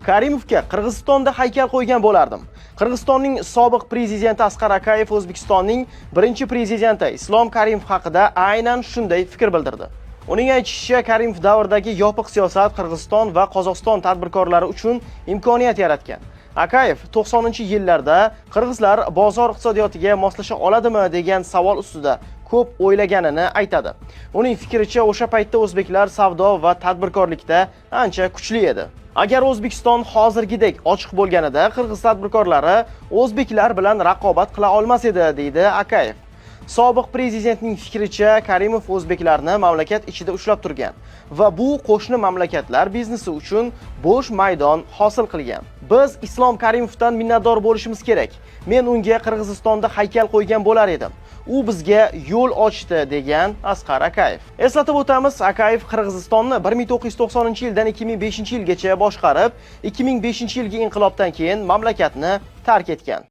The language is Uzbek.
Karimovga Qirg'izistonda haykal qo'ygan bo'lardim. Qirg'izistonning sobiq prezidenti Asqar Akayev O'zbekistonning birinchi prezidenti Islom Karimov haqida aynan shunday fikr bildirdi. Uning aytishicha, Karimov davridagi yopiq siyosat Qirg'iziston va Qozog'iston tadbirkorlari uchun imkoniyat yaratgan. Akayev 90-yillarda qirg'izlar bozor iqtisodiyotiga moslasha oladimi degan savol ustida ko'p o'ylaganini aytadi. Uning fikricha, o'sha paytda o'zbeklar savdo va tadbirkorlikda ancha kuchli edi. Agar O'zbekiston hozirgidek ochiq bo'lganida, qirg'iz tadbirkorlari o'zbeklar bilan raqobat qila olmas edi, deydi Akayev. Sobiq prezidentning fikricha, Karimov o'zbeklarni mamlakat ichida ushlab turgan va bu qo'shni mamlakatlar biznesi uchun bo'sh maydon hosil qilgan. Biz Islom Karimovdan minnatdor bo'lishimiz kerak. Men unga Qirg'izistonda haykal qo'ygan bo'lar edim. U bizga yo'l ochdi, degan Asqar Akayev. Eslatib o'tamiz, Akayev Qirg'izistonni 1990-yildan 2005-yilgacha boshqarib, 2005-yilgi inqilobdan keyin mamlakatni tark etgan.